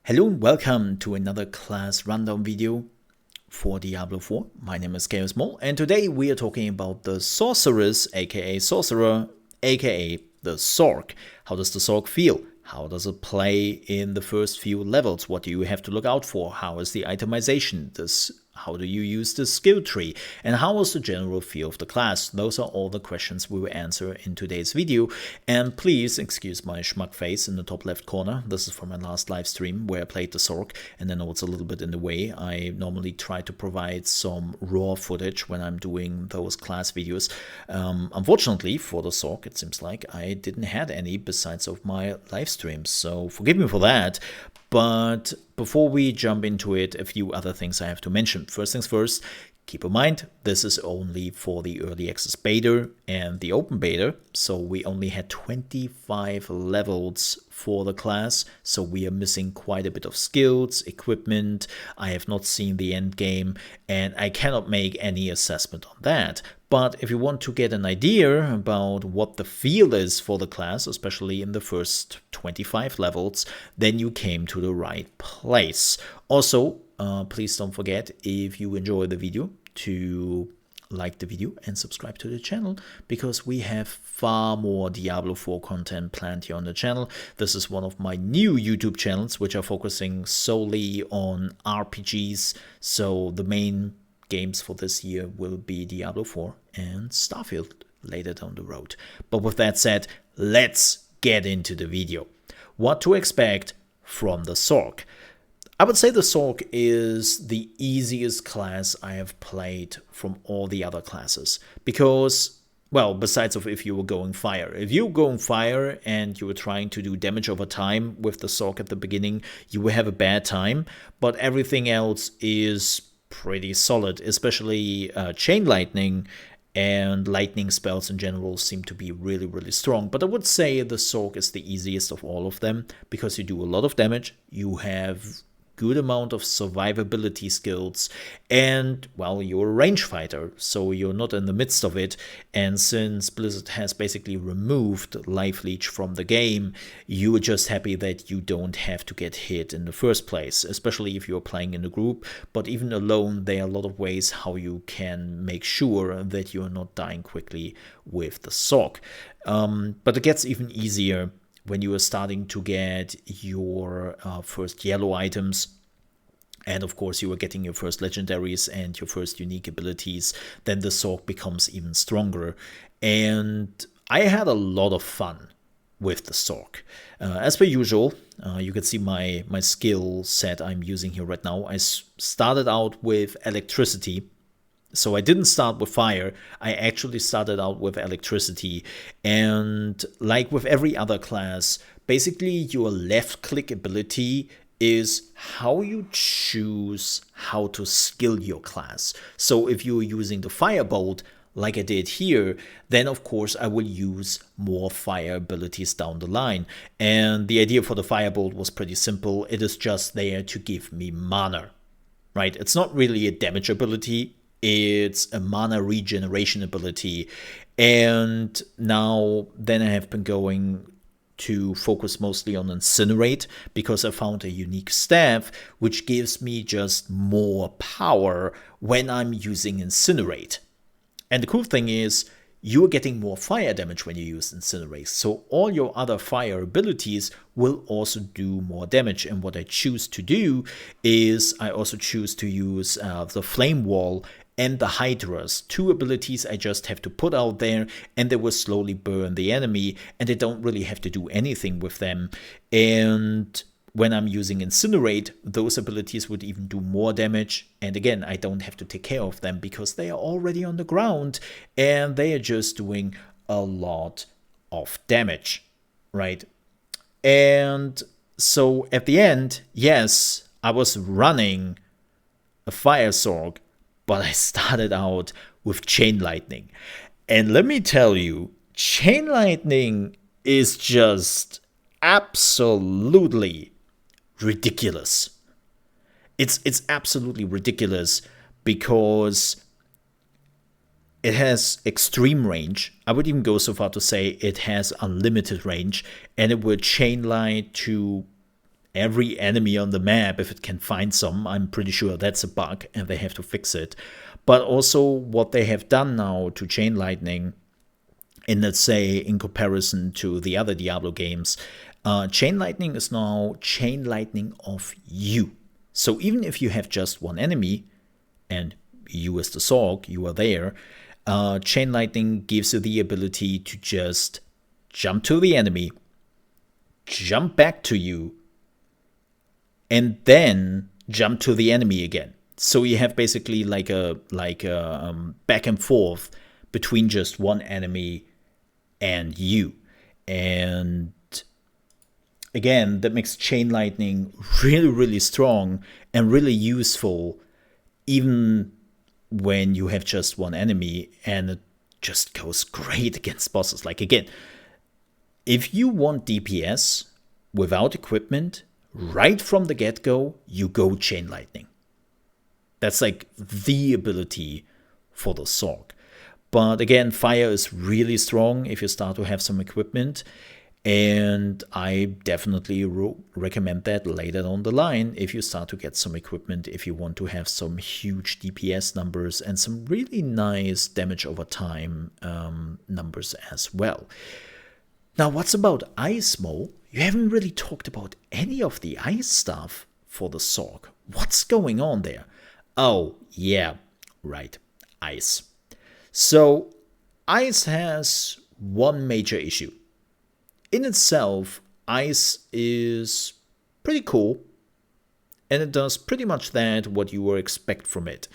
Hello and welcome to another class rundown video for Diablo 4. My name is ChaosMole and today we are talking about the Sorceress, aka Sorcerer, aka the Sorc. How does the Sorc feel? How does it play in the first few levels? What do you have to look out for? How is the itemization? How do you use the skill tree? And how is the general feel of the class? Those are all the questions we will answer in today's video. And please excuse my schmuck face in the top left corner. This is from my last live stream where I played the Sorc, and I know it's a little bit in the way. I normally try to provide some raw footage when I'm doing those class videos. Unfortunately for the Sorc, it seems like I didn't have any besides of my live streams, so forgive me for that. But before we jump into it, a few other things I have to mention. First things first, keep in mind, this is only for the early access beta and the open beta, so we only had 25 levels for the class, so we are missing quite a bit of skills, equipment. I have not seen the end game, and I cannot make any assessment on that. But if you want to get an idea about what the feel is for the class, especially in the first 25 levels, then you came to the right place. Also, please don't forget, if you enjoy the video, to like the video and subscribe to the channel, because we have far more Diablo 4 content planned here on the channel. This is one of my new YouTube channels, which are focusing solely on RPGs, so the main games for this year will be Diablo 4 and Starfield later down the road. But with that said, let's get into the video. What to expect from the Sorc? I would say the Sorc is the easiest class I have played from all the other classes, because, well, besides of if you were going fire. If you were going fire and you were trying to do damage over time with the Sorc at the beginning, you will have a bad time, but everything else is pretty solid, especially chain lightning and lightning spells in general seem to be really strong. But I would say the Sorc is the easiest of all of them, because you do a lot of damage, you have good amount of survivability skills, and, well, you're a range fighter, so you're not in the midst of it. And since Blizzard has basically removed life leech from the game, you're just happy that you don't have to get hit in the first place, especially if you're playing in a group. But even alone, there are a lot of ways how you can make sure that you're not dying quickly with the Sorc. But it gets even easier when you are starting to get your first yellow items, and of course you are getting your first legendaries and your first unique abilities, then the Sorc becomes even stronger. And I had a lot of fun with the Sorc. As per usual, you can see my skill set I'm using here right now. I started out with electricity. So I didn't start with fire, I actually started out with electricity. And like with every other class, basically your left click ability is how you choose how to skill your class. So if you're using the firebolt, like I did here, then of course I will use more fire abilities down the line. And the idea for the firebolt was pretty simple. It is just there to give me mana, right? It's not really a damage ability. It's a mana regeneration ability. And now then I have been going to focus mostly on Incinerate, because I found a unique staff which gives me just more power when I'm using Incinerate. And the cool thing is, you are getting more fire damage when you use Incinerate, so all your other fire abilities will also do more damage. And what I choose to do is I also choose to use the Flame Wall and the Hydras, two abilities I just have to put out there, and they will slowly burn the enemy, and I don't really have to do anything with them. And when I'm using Incinerate, those abilities would even do more damage, and again, I don't have to take care of them because they are already on the ground, and they are just doing a lot of damage, right? And so at the end, yes, I was running a Fire Sorc, but I started out with Chain Lightning. And let me tell you, Chain Lightning is just absolutely ridiculous. It's absolutely ridiculous because it has extreme range. I would even go so far to say it has unlimited range, and it will chain light to every enemy on the map if it can find some. I'm pretty sure that's a bug and they have to fix it. But also what they have done now to Chain Lightning, and let's say in comparison to the other Diablo games, Chain Lightning is now Chain Lightning of you. So even if you have just one enemy, and you as the sorc, you are there, Chain Lightning gives you the ability to just jump to the enemy, jump back to you, and then jump to the enemy again. So you have basically like a back and forth between just one enemy and you. And again, that makes Chain Lightning really, really strong and really useful, even when you have just one enemy, and it just goes great against bosses. Like, again, if you want DPS without equipment, right from the get-go, you go Chain Lightning. That's like the ability for the sorc. But again, fire is really strong if you start to have some equipment. And I definitely recommend that later on the line if you start to get some equipment, if you want to have some huge DPS numbers and some really nice damage over time numbers as well. Now, what's about ice, Mo? You haven't really talked about any of the ice stuff for the sorc. What's going on there? Oh, yeah, right, ice. So, ice has one major issue. In itself, ice is pretty cool, and it does pretty much that what you would expect from it.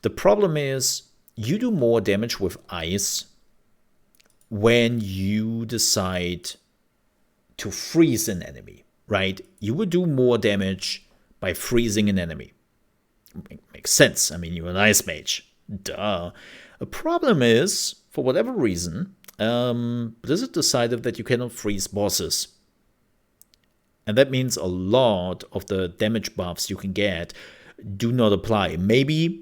The problem is, you do more damage with ice when you decide to freeze an enemy, right? You would do more damage by freezing an enemy. Makes sense. I mean, you're an ice mage. Duh. The problem is, for whatever reason, Blizzard decided that you cannot freeze bosses. And that means a lot of the damage buffs you can get do not apply. Maybe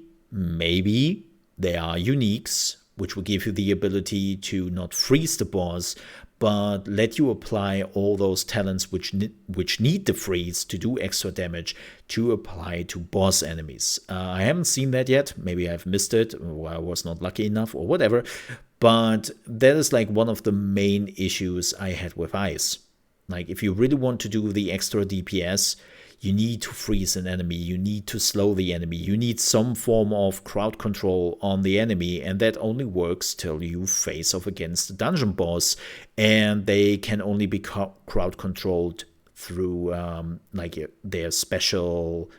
there are uniques, which will give you the ability to not freeze the boss, but let you apply all those talents which need the freeze to do extra damage to apply to boss enemies. I haven't seen that yet. Maybe I've missed it, or I was not lucky enough, or whatever. But that is like one of the main issues I had with ice. Like, if you really want to do the extra DPS, you need to freeze an enemy, you need to slow the enemy, you need some form of crowd control on the enemy, and that only works till you face off against the dungeon boss, and they can only be crowd controlled through like their special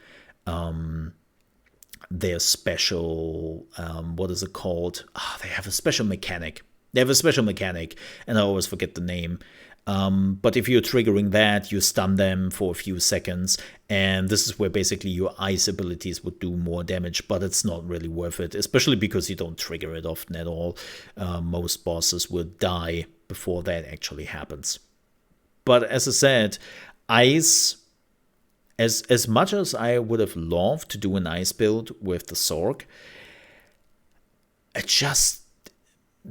what is it called? They have a special mechanic. And I always forget the name. But if you're triggering that, you stun them for a few seconds, and this is where basically your ice abilities would do more damage, but it's not really worth it, especially because you don't trigger it often at all. Most bosses will die before that actually happens. But as I said, ice, as much as I would have loved to do an ice build with the sorc, it just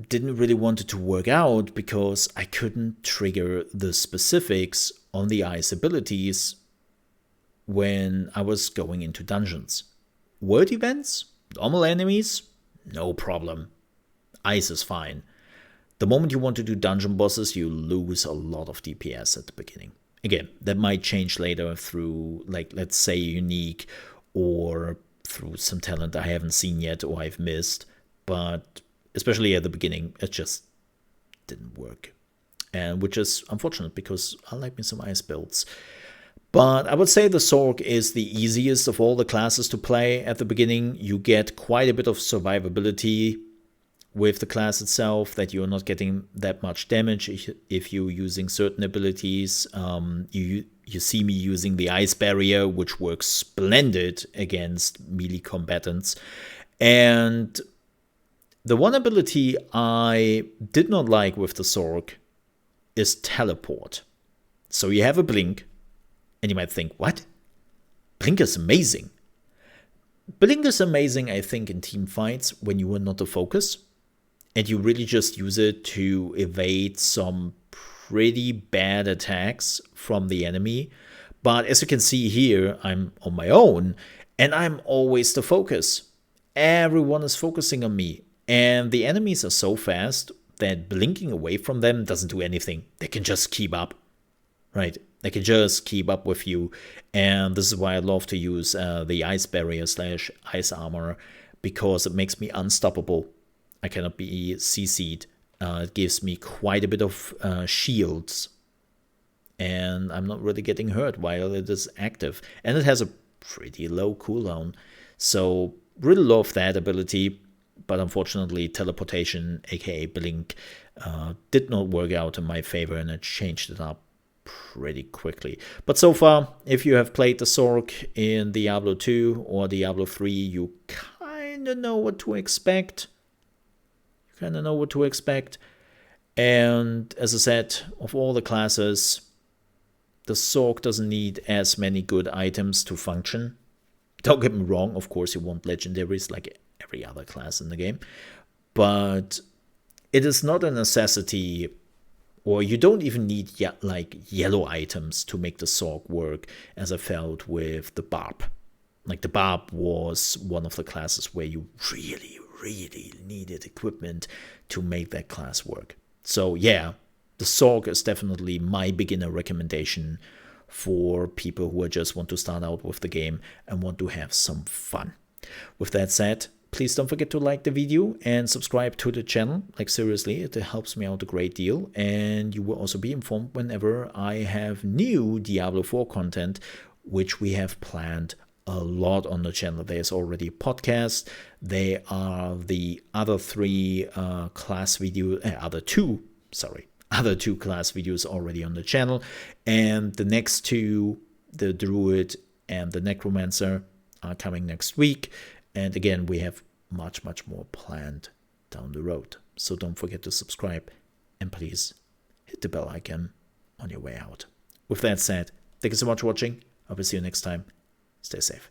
didn't really want it to work out because I couldn't trigger the specifics on the ice abilities when I was going into dungeons. Word events, normal enemies, no problem. Ice is fine. The moment you want to do dungeon bosses, you lose a lot of DPS at the beginning. Again, that might change later through, like, let's say unique, or through some talent I haven't seen yet or I've missed, but especially at the beginning, it just didn't work. And which is unfortunate because I like me some ice builds. But I would say the sorc is the easiest of all the classes to play at the beginning. You get quite a bit of survivability with the class itself, that you're not getting that much damage if you're using certain abilities. You see me using the ice barrier, which works splendid against melee combatants. And the one ability I did not like with the sorc is teleport. So you have a blink, and you might think, what? Blink is amazing. Blink is amazing, I think, in team fights when you are not the focus, and you really just use it to evade some pretty bad attacks from the enemy. But as you can see here, I'm on my own and I'm always the focus. Everyone is focusing on me, and the enemies are so fast that blinking away from them doesn't do anything. They can just keep up, right? They can just keep up with you, and this is why I love to use the ice barrier / ice armor, because it makes me unstoppable. I cannot be CC'd. It gives me quite a bit of shields, and I'm not really getting hurt while it is active, and it has a pretty low cooldown. So really love that ability, but unfortunately teleportation, aka blink, did not work out in my favor, and it changed it up pretty quickly. But so far, if you have played the Sorc in Diablo 2 or Diablo 3, you kind of know what to expect. And as I said, of all the classes, the Sorc doesn't need as many good items to function. Don't get me wrong, of course you want legendaries like every other class in the game, but it is not a necessity, or you don't even need like yellow items to make the Sorc work, as I felt with the Barb. Like the Barb was one of the classes where you really needed equipment to make that class work. So yeah, the Sorc is definitely my beginner recommendation for people who just want to start out with the game and want to have some fun. With that said, please don't forget to like the video and subscribe to the channel. Like seriously, it helps me out a great deal, and you will also be informed whenever I have new Diablo 4 content, which we have planned a lot on the channel. There's already a podcast. There are the other other two class videos already on the channel, and the next two, the Druid and the Necromancer, are coming next week. And again, we have much more planned down the road. So don't forget to subscribe, and please hit the bell icon on your way out. With that said, thank you so much for watching. I will see you next time. Stay safe.